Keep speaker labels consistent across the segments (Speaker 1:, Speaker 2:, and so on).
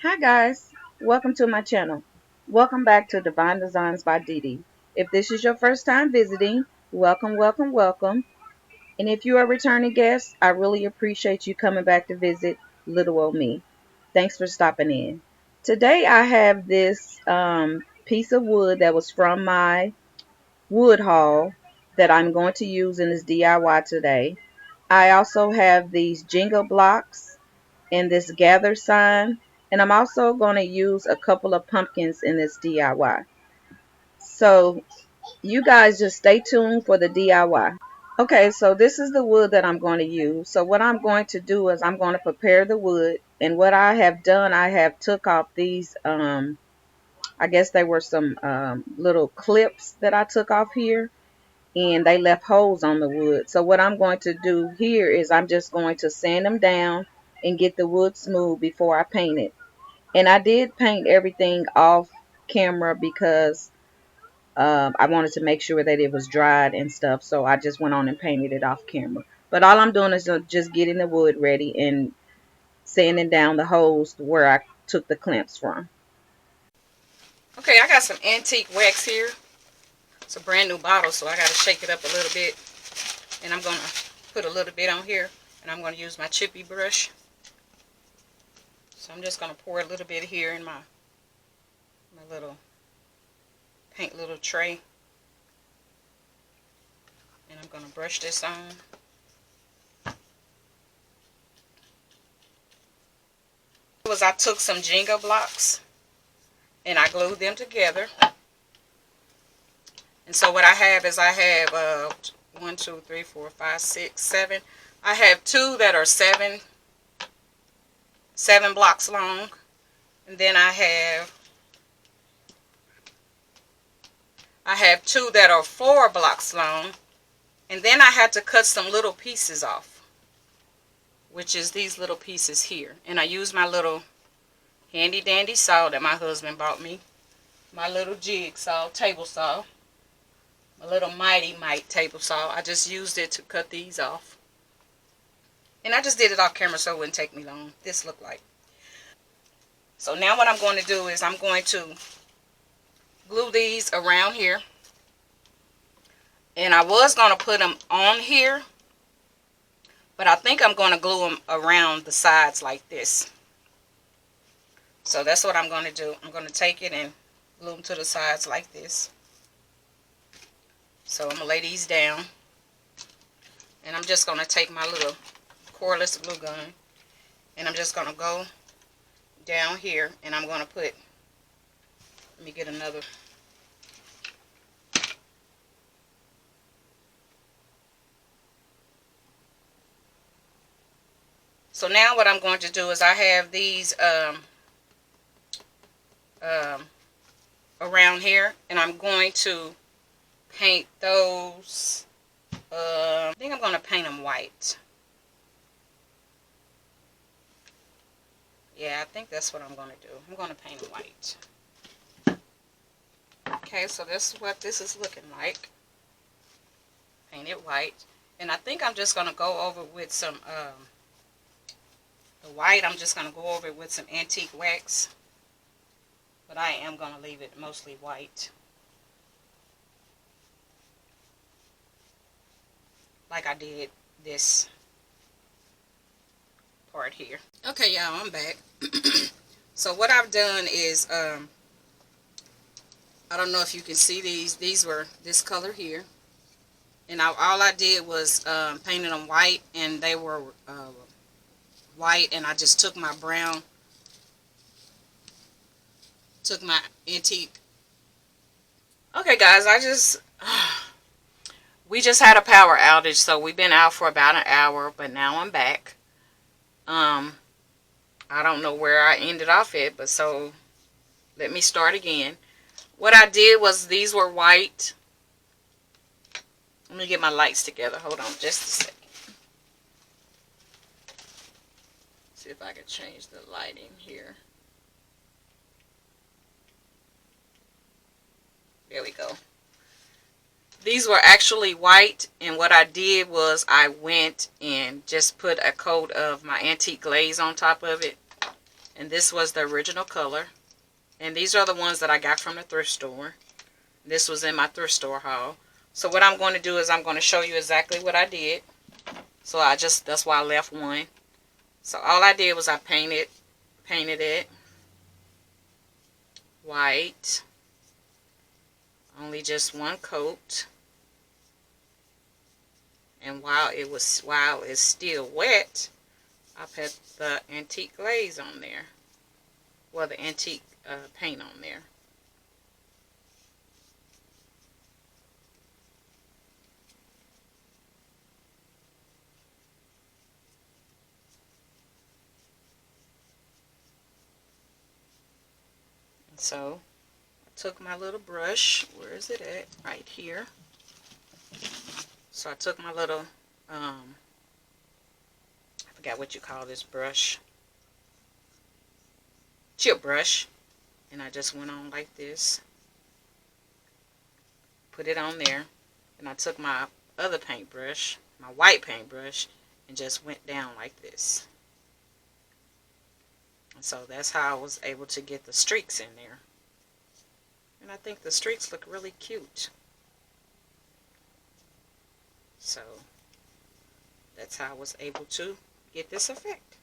Speaker 1: Hi guys, welcome to my channel. Welcome back to Divine Designs by Dee. If this is your first time visiting, welcome, welcome, welcome. And if you are a returning guest, I really appreciate you coming back to visit little old me. Thanks for stopping in. Today I have this piece of wood that was from my wood haul that I'm going to use in this DIY today. I also have these Jenga blocks in this gather sign, and I'm also going to use a couple of pumpkins in this DIY. So you guys just stay tuned for the DIY. Okay, so this is the wood that I'm going to use. So what I'm going to do is I'm going to prepare the wood, and what I have done, I have took off these I guess they were some little clips that I took off here, and they left holes on the wood. So what I'm going to do here is I'm just going to sand them down and get the wood smooth before I paint it. And I did paint everything off camera because I wanted to make sure that it was dried and stuff. So I just went on and painted it off camera. But all I'm doing is just getting the wood ready and sanding down the holes where I took the clamps from.
Speaker 2: Okay, I got some antique wax here. It's a brand new bottle, so I got to shake it up a little bit. And I'm going to put a little bit on here. And I'm going to use my chippy brush. So I'm just going to pour a little bit here in my little paint little tray. And I'm going to brush this on. I took some Jenga blocks and I glued them together. And so what I have is I have 1, 2, 3, 4, 5, 6, 7. I have two that are seven blocks long, and then I have two that are 4 blocks long, and then I had to cut some little pieces off, which is these little pieces here. And I use my little handy dandy saw that my husband bought me, my little jigsaw table saw, my little mighty mite table saw. I just used it to cut these off, and I just did it off camera so it wouldn't take me long. This looked like. So now what I'm going to do is I'm going to glue these around here. And I was going to put them on here, but I think I'm going to glue them around the sides like this. So that's what I'm going to do. I'm going to take it and glue them to the sides like this. So I'm going to lay these down. And I'm just going to take my little cordless glue gun. And I'm just going to go down here. And I'm going to put, let me get another. So now what I'm going to do is I have these around here, and I'm going to paint those. I think I'm going to paint them white. Yeah, I think that's what I'm going to do. I'm going to paint them white. Okay, so this is what this is looking like. Paint it white. And I think I'm just going to go over with some, the white, I'm just going to go over it with some antique wax. But I am going to leave it mostly white. Like I did this part here. Okay, y'all, I'm back. So what I've done is, I don't know if you can see these. These were this color here. And all I did was painted them white, and they were white, and I just took my brown, took my antique. Okay, guys, we just had a power outage, so we've been out for about an hour, but now I'm back. I don't know where I ended off at, but so let me start again. What I did was these were white. Let me get my lights together. Hold on just a second. See if I can change the lighting here. There we go. These were actually white, and what I did was I went and just put a coat of my antique glaze on top of it. And this was the original color. And these are the ones that I got from the thrift store. This was in my thrift store haul. So what I'm going to do is I'm going to show you exactly what I did. So that's why I left one. So all I did was I painted it white. Only just one coat. And while it's still wet, I put the antique glaze on there. Well, the antique paint on there. And so I took my little brush. Where is it at? Right here. So I took my little, I forgot what you call this brush. Chip brush. And I just went on like this. Put it on there. And I took my other paintbrush, my white paintbrush, and just went down like this. And so that's how I was able to get the streaks in there. And I think the streaks look really cute. So that's how I was able to get this effect.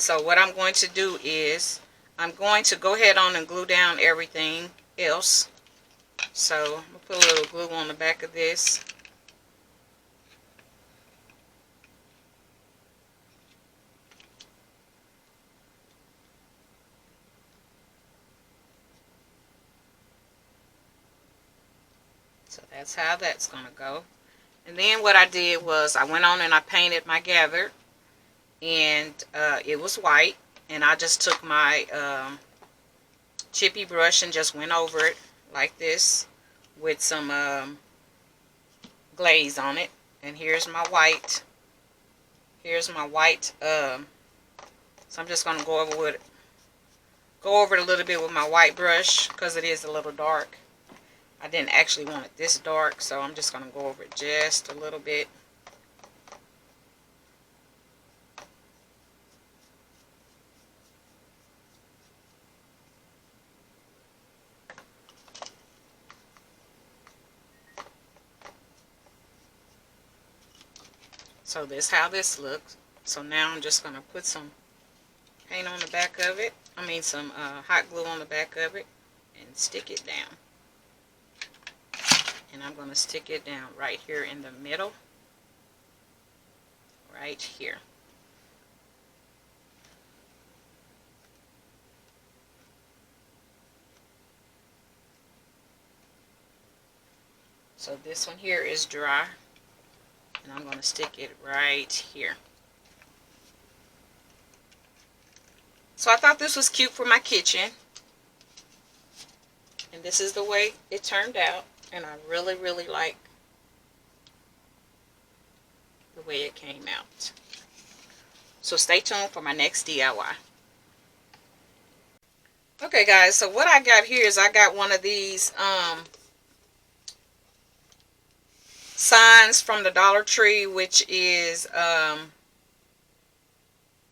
Speaker 2: So what I'm going to do is I'm going to go ahead on and glue down everything else. So I'm going to put a little glue on the back of this. So that's how that's going to go. And then what I did was I went on and I painted my gather. And it was white. And I just took my chippy brush and just went over it like this with some glaze on it. And here's my white. Here's my white. So I'm just going to go over it a little bit with my white brush because it is a little dark. I didn't actually want it this dark, so I'm just going to go over it just a little bit. So this how this looks. So now I'm just going to put some paint on the back of it. I mean some hot glue on the back of it and stick it down. And I'm going to stick it down right here in the middle. Right here. So this one here is dry. And I'm going to stick it right here. So I thought this was cute for my kitchen. And this is the way it turned out. And I really, really like the way it came out. So stay tuned for my next DIY. Okay guys, so what I got here is I got one of these signs from the Dollar Tree, which is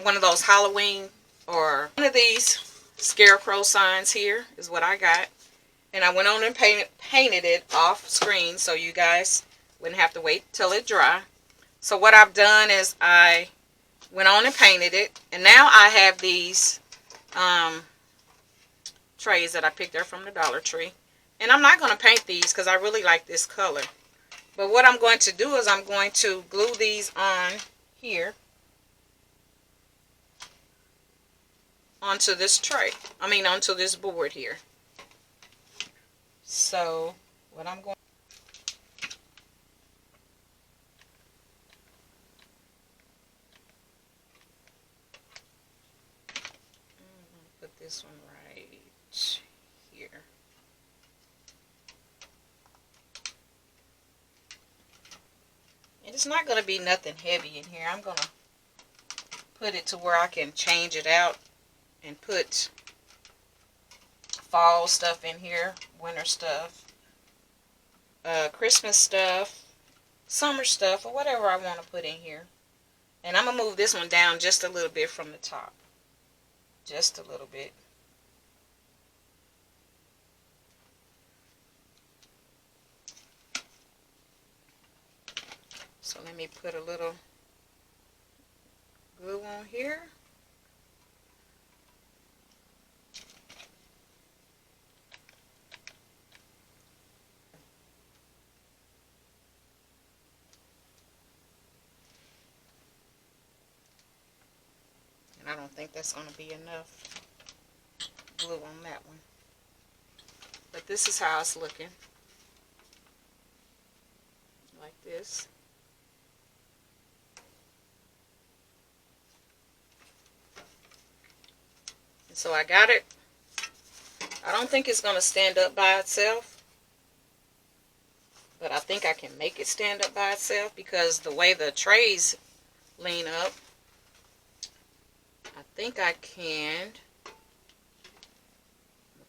Speaker 2: one of those Halloween, or one of these scarecrow signs here is what I got. And I went on and painted it off screen so you guys wouldn't have to wait till it dry. So what I've done is I went on and painted it. And now I have these trays that I picked up from the Dollar Tree. And I'm not going to paint these because I really like this color. But what I'm going to do is I'm going to glue these on here. Onto this tray. Onto this board here. So what I'm going to put this one right here. And it's not going to be nothing heavy in here. I'm going to put it to where I can change it out and put fall stuff in here, winter stuff, Christmas stuff, summer stuff or whatever I want to put in here. And I'm going to move this one down just a little bit from the top. Just a little bit. So let me put a little glue on here. And I don't think that's going to be enough glue on that one. But this is how it's looking. Like this. And so I got it. I don't think it's going to stand up by itself. But I think I can make it stand up by itself because the way the trays lean up, I think I can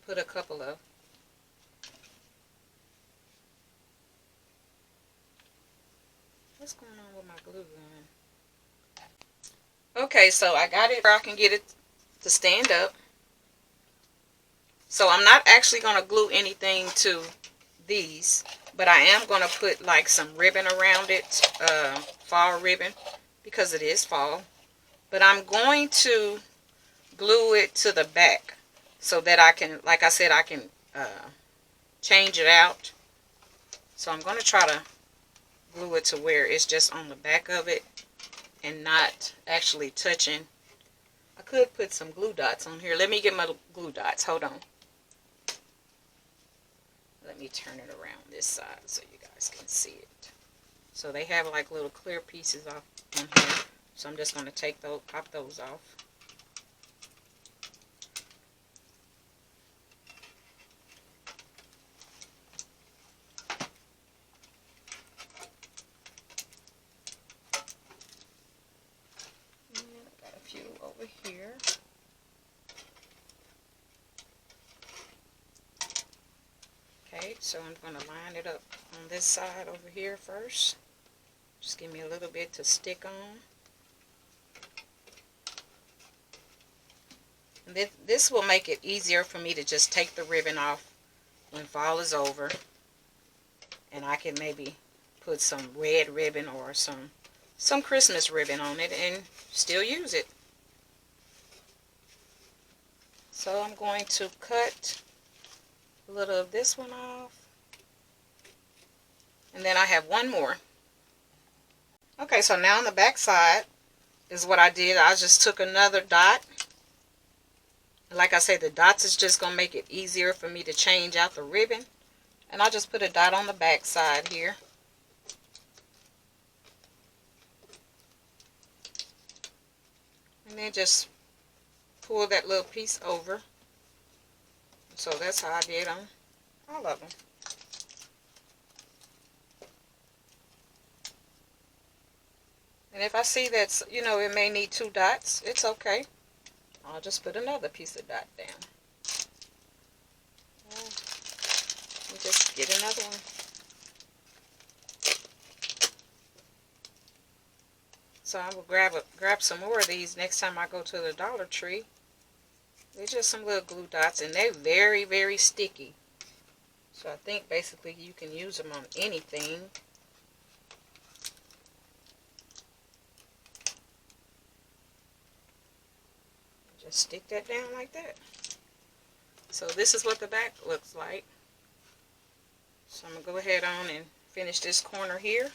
Speaker 2: put a couple of what's going on with my glue gun? Okay, so I got it where I can get it to stand up. So I'm not actually going to glue anything to these, but I am going to put like some ribbon around it, fall ribbon, because it is fall. But I'm going to glue it to the back so that I can, like I said, I can change it out. So I'm going to try to glue it to where it's just on the back of it and not actually touching. I could put some glue dots on here. Let me get my glue dots. Hold on. Let me turn it around this side so you guys can see it. So they have like little clear pieces off on here. So I'm just going to take those, pop those off. And I got a few over here. Okay, so I'm going to line it up on this side over here first. Just give me a little bit to stick on. And this will make it easier for me to just take the ribbon off when fall is over. And I can maybe put some red ribbon or some Christmas ribbon on it and still use it. So I'm going to cut a little of this one off. And then I have one more. Okay, so now on the back side is what I did. I just took another dot. Like I said, the dots is just going to make it easier for me to change out the ribbon. And I'll just put a dot on the back side here. And then just pull that little piece over. So that's how I did on all of them. And if I see that, you know, it may need 2 dots, it's okay. I'll just put another piece of dot down. And just get another one. So I will grab some more of these next time I go to the Dollar Tree. They're just some little glue dots, and they're very, very sticky. So I think basically you can use them on anything. Just stick that down like that. So this is what the back looks like. So I'm going to go ahead on and finish this corner here.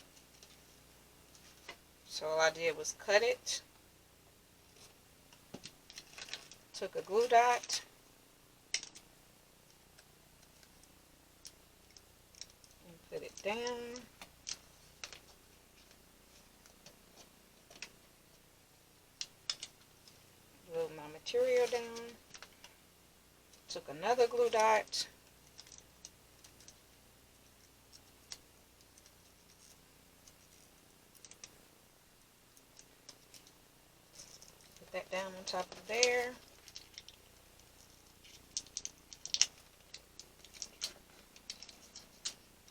Speaker 2: So all I did was cut it. Took a glue dot. And put it down. Glue my material down. Took another glue dot. Put that down on top of there.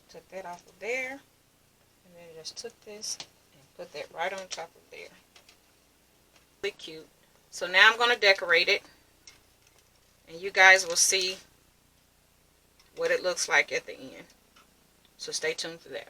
Speaker 2: Took that off of there. And I just took this and put that right on top of there. Really cute. So now I'm going to decorate it, and you guys will see what it looks like at the end. So stay tuned for that.